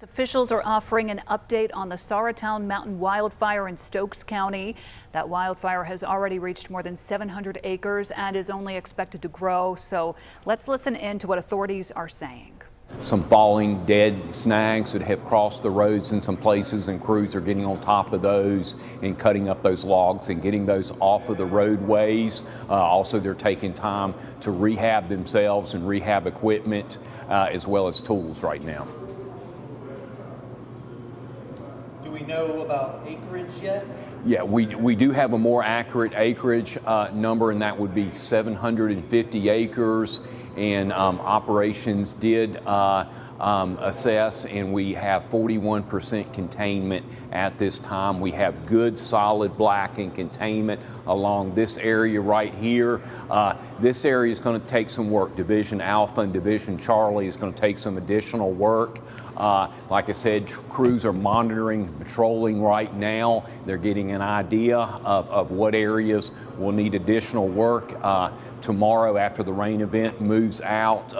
Officials are offering an update on the Saratown Mountain wildfire in Stokes County. That wildfire has already reached more than 700 acres and is only expected to grow. So let's listen in to what authorities are saying. Some falling dead snags that have crossed the roads in some places, and crews are getting on top of those and cutting up those logs and getting those off of the roadways. Also, they're taking time to rehab themselves and rehab equipment as well as tools right now. Do we know about acreage yet? Yeah, we do have a more accurate acreage number, and that would be 750 acres. And operations did assess, and we have 41% containment at this time. We have good solid blacking containment along this area right here. This area is going to take some work. Division Alpha and Division Charlie is going to take some additional work. Like I said, crews are monitoring, patrolling right now. They're getting an idea of what areas will need additional work. Tomorrow, after the rain event moves out,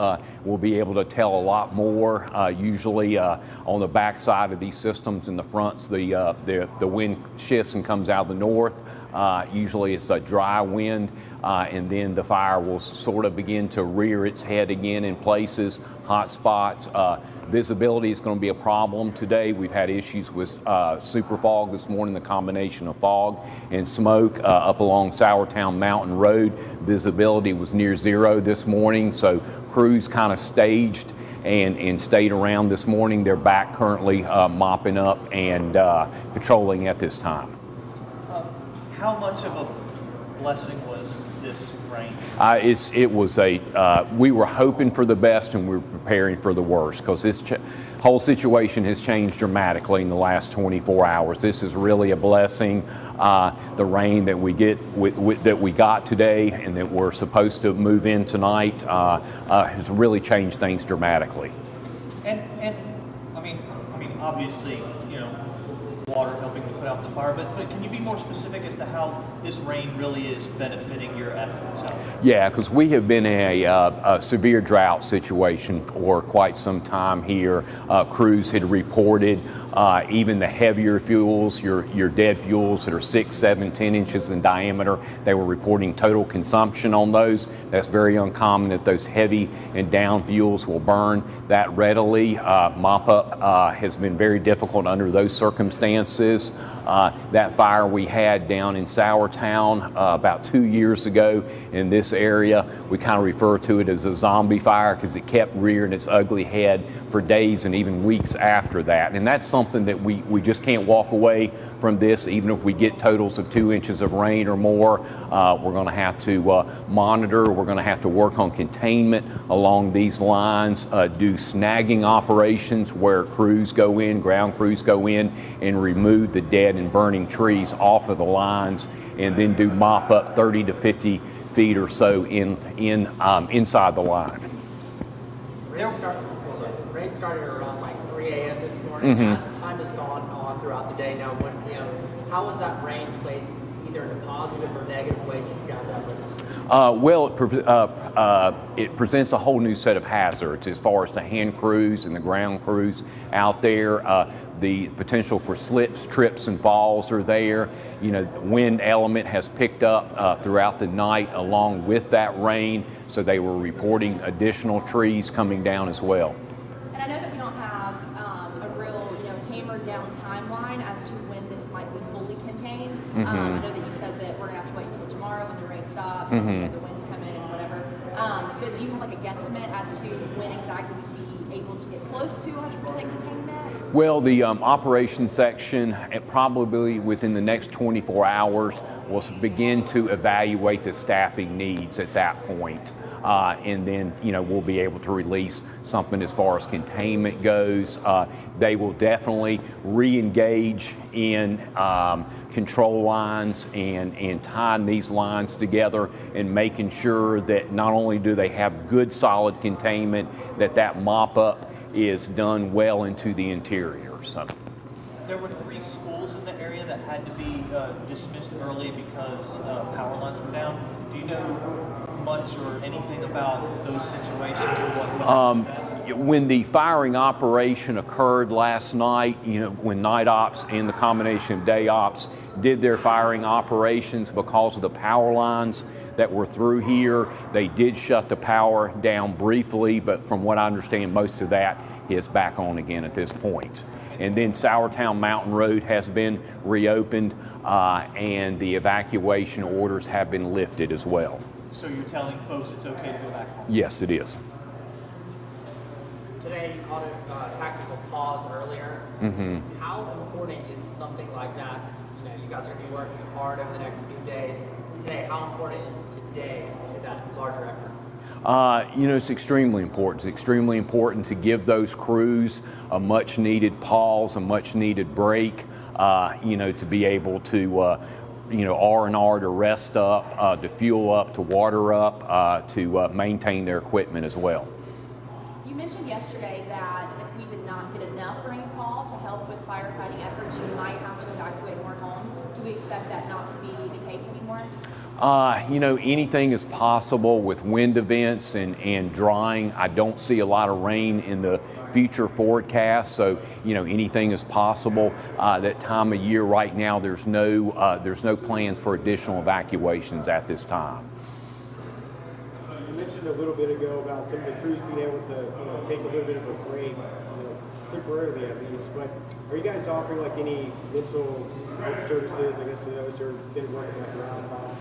we'll be able to tell a lot more. Usually on the back side of these systems in the fronts, the wind shifts and comes out of the north. Usually it's a dry wind, and then the fire will sort of begin to rear its head again in places, hot spots. Visibility is going to be a problem today. We've had issues with super fog this morning, the combination of fog and smoke up along Saratown Mountain Road. Visibility was near zero this morning, so crews kind of staged and stayed around this morning. They're back currently mopping up and patrolling at this time. How much of a blessing was this rain? We were hoping for the best and we were preparing for the worst, because this whole situation has changed dramatically in the last 24 hours. This is really a blessing. The rain that we got today and that we're supposed to move in tonight has really changed things dramatically. And I mean, obviously, water helping to put out the fire, but can you be more specific as to how this rain really is benefiting your efforts out there? Yeah, because we have been in a severe drought situation for quite some time here. Crews had reported even the heavier fuels, your dead fuels that are 6, 7, 10 inches in diameter, they were reporting total consumption on those. That's very uncommon that those heavy and down fuels will burn that readily. Mop up has been very difficult under those circumstances. That fire we had down in Saratown about 2 years ago in this area, we kind of refer to it as a zombie fire because it kept rearing its ugly head for days and even weeks after that. And that's something that we just can't walk away from this. Even if we get totals of 2 inches of rain or more, we're going to have to monitor. We're going to have to work on containment along these lines, do snagging operations where crews go in, ground crews go in and remove the dead and burning trees off of the lines, and then do mop up 30 to 50 feet or so inside the line. Rain started around like 3 a.m. this morning. As time has gone on throughout the day, now 1 p.m., how has that rain played either in a positive or negative way to you guys' efforts? It presents a whole new set of hazards as far as the hand crews and the ground crews out there. The potential for slips, trips, and falls are there. The wind element has picked up throughout the night along with that rain, so they were reporting additional trees coming down as well. And I know that we don't have a real, hammered down timeline as to when this might be fully contained. I know that you said that we're gonna have to wait until tomorrow when the rain stops and the winds come in and whatever. But do you have like a guesstimate as to when exactly we'd be able to get close to 100% containment? Well, the operations section, probably within the next 24 hours, will begin to evaluate the staffing needs at that point. And then, we'll be able to release something as far as containment goes. They will definitely re-engage in control lines and tying these lines together and making sure that not only do they have good solid containment, that mop up is done well into the interior. So there were 3 schools in the area that had to be dismissed early because power lines were down. Do you know much or anything about those situations? Or what when the firing operation occurred last night, when night ops and the combination of day ops did their firing operations, because of the power lines that were through here, they did shut the power down briefly, but from what I understand, most of that is back on again at this point. And then Sourtown Mountain Road has been reopened, and the evacuation orders have been lifted as well. So you're telling folks it's okay to go back home? Yes, it is. Today, you called it tactical pause earlier. How important is something like that? You guys are going to be working hard over the next few days. Today, how important is today to that larger effort? It's extremely important. It's extremely important to give those crews a much needed pause, a much needed break, to be able to, R&R to rest up, to fuel up, to water up, to maintain their equipment as well. You mentioned yesterday that if we did not get enough rainfall to help with firefighting efforts, you might have to evacuate more homes. Do we expect that not to be the case anymore? Anything is possible with wind events and drying. I don't see a lot of rain in the future forecast, so anything is possible. That time of year right now, there's no plans for additional evacuations at this time. You mentioned a little bit ago about some of the crews being able to take a little bit of a break, temporarily at least. But are you guys offering like any mental health services? I guess those who have been working like around house.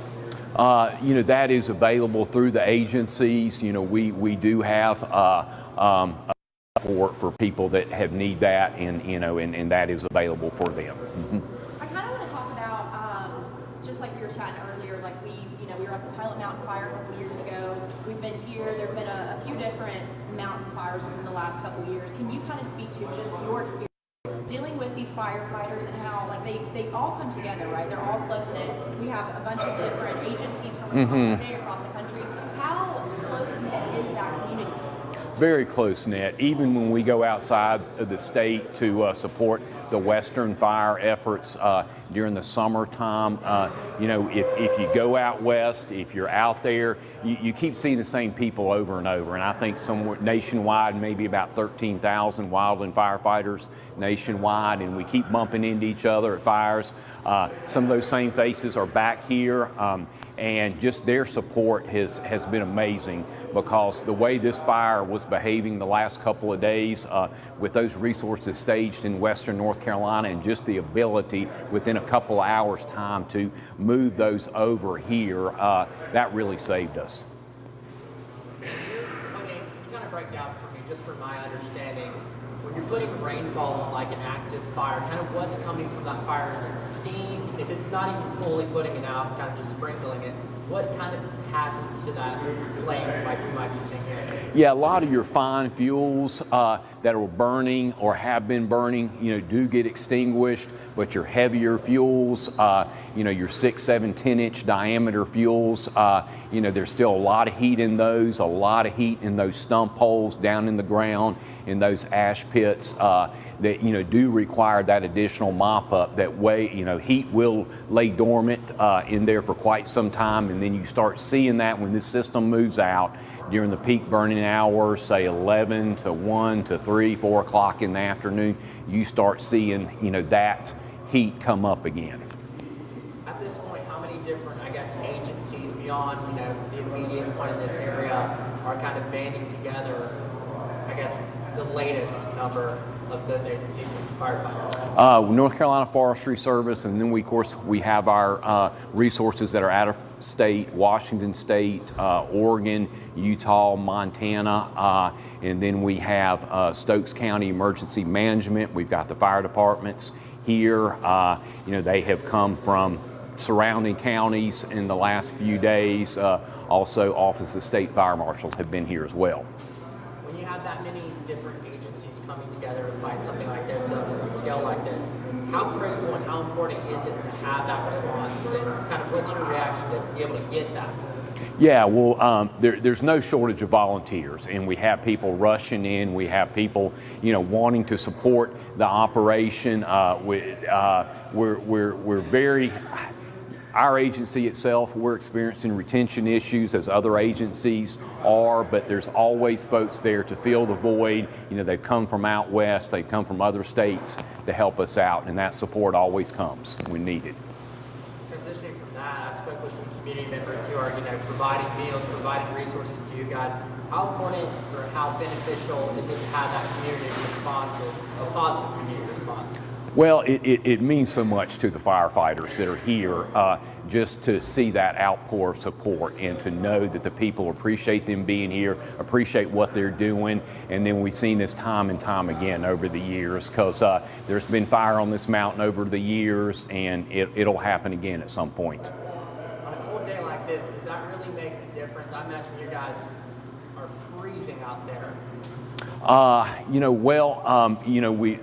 That is available through the agencies. We do have for people that have need that, and that is available for them. I kind of want to talk about, just like we were chatting earlier, like we were at the Pilot Mountain Fire a couple years ago. We've been here. There have been a few different mountain fires within the last couple of years. Can you kind of speak to just your experience dealing with these firefighters and how they all come together, right? They're all close-knit. We have a bunch of different agencies from across the state, across the country. How close-knit is that community? Very close-knit. Even when we go outside of the state to support the Western fire efforts during the summertime, if you go out west, if you're out there, you keep seeing the same people over and over. And I think somewhere nationwide, maybe about 13,000 wildland firefighters nationwide, and we keep bumping into each other at fires. Some of those same faces are back here, and just their support has been amazing, because the way this fire was behaving the last couple of days with those resources staged in western North Carolina, and just the ability within a couple of hours time to move those over here, that really saved us. Okay, you kind of break down for me, just for my understanding, when you're putting rainfall on like an active fire, kind of what's coming from that fire? Is it steam? If it's not even fully putting it out, kind of just sprinkling it, what kind of happens to that flame like we might be seeing here? Yeah, a lot of your fine fuels that are burning or have been burning, do get extinguished, but your heavier fuels, your 6, 7, 10-inch diameter fuels, there's still a lot of heat in those, a lot of heat in those stump holes down in the ground, in those ash pits that, do require that additional mop up. That way, heat will lay dormant in there for quite some time, and then you start seeing that when this system moves out during the peak burning hours, say 11 to 1 to 3, 4 o'clock in the afternoon, you start seeing, that heat come up again. At this point, how many different, agencies beyond, the immediate one in this area are kind of banding together, the latest number of those agencies and firefighters? North Carolina Forestry Service, and then we have our resources that are out of state, Washington State, Oregon, Utah, Montana, and then we have Stokes County Emergency Management. We've got the fire departments here. They have come from surrounding counties in the last few days. Also, Office of State Fire Marshals have been here as well. When you have that many different agencies coming together to fight something like this, something on a scale like this, how critical and how important is it to have that response, and kind of what's your reaction to be able to get that? Yeah, well, there's no shortage of volunteers, and we have people rushing in. We have people, wanting to support the operation. We're very. Our agency itself, we're experiencing retention issues as other agencies are, but there's always folks there to fill the void. You know, they've come from out west, they've come from other states to help us out, and that support always comes when needed. Transitioning from that, I spoke with some community members who are, providing meals, providing resources to you guys. How important or how beneficial is it to have that community response, a positive community response? Well, it means so much to the firefighters that are here, just to see that outpour of support and to know that the people appreciate them being here, appreciate what they're doing, and then we've seen this time and time again over the years, because there's been fire on this mountain over the years, and it'll happen again at some point. On a cold day like this, does that really make a difference? I imagine you guys are freezing out there.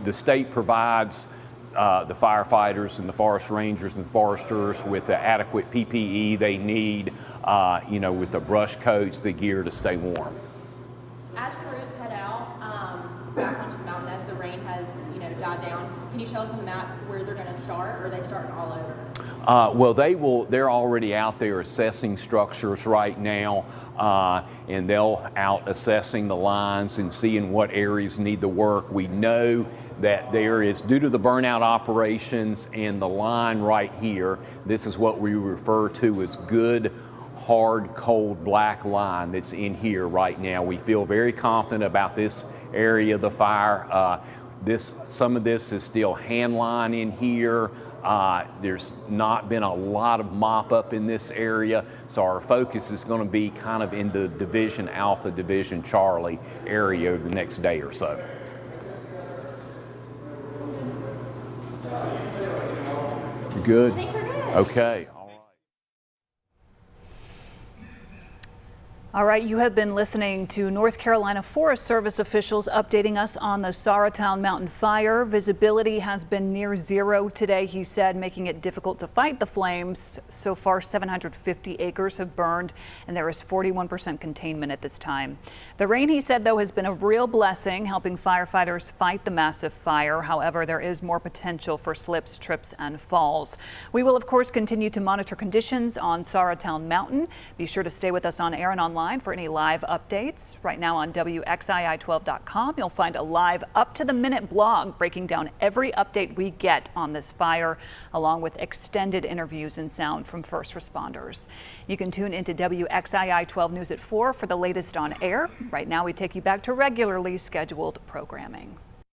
The state provides the firefighters and the forest rangers and the foresters with the adequate PPE they need, with the brush coats, the gear to stay warm. As crews head out back onto the mountain, as the rain has died down, can you show us on the map where they're going to start, or are they starting all over? They're already out there assessing structures right now, and they'll out assessing the lines and seeing what areas need the work. We know that there is, due to the burnout operations and the line right here, this is what we refer to as good, hard, cold, black line that's in here right now. We feel very confident about this area of the fire. Some of this is still hand line in here. There's not been a lot of mop up in this area, so our focus is going to be kind of in the Division Alpha, Division Charlie area over the next day or so. Good? I think we're good. Okay. All right, you have been listening to North Carolina Forest Service officials updating us on the Saratown Mountain fire. Visibility has been near zero today, he said, making it difficult to fight the flames. So far, 750 acres have burned, and there is 41% containment at this time. The rain, he said, though, has been a real blessing, helping firefighters fight the massive fire. However, there is more potential for slips, trips, and falls. We will, of course, continue to monitor conditions on Saratown Mountain. Be sure to stay with us on air and online for any live updates. Right now on WXII12.com, you'll find a live up-to-the-minute blog breaking down every update we get on this fire, along with extended interviews and sound from first responders. You can tune into WXII 12 News at 4 for the latest on air. Right now, we take you back to regularly scheduled programming.